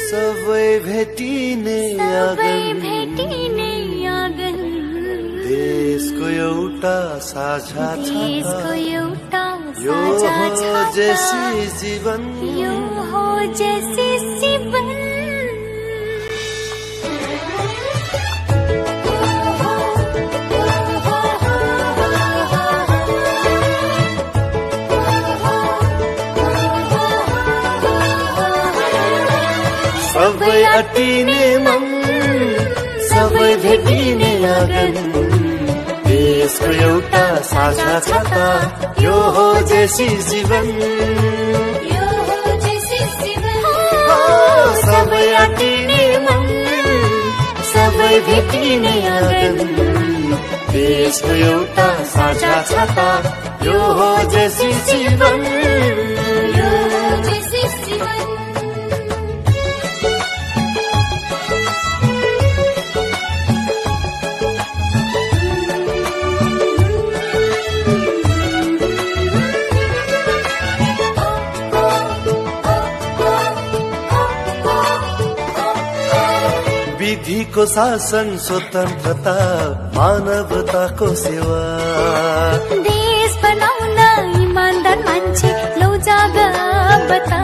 सबै भेटिने आँगन देशको एउटा साझा छाता यो हो जैसी जीवन सबै अटिने मन सबै भेटिने आँगन देशको एउटा साझा छाता यो हो जैसी जीवन सबै अटिने मन सबै भेटिने आँगन देशको एउटा साझा छाता यो हो जैसी जीवन विधिको शासन स्वतन्त्रता मानवताको सेवा देश बनाउन इमानदार मान्छे लौ जाग बता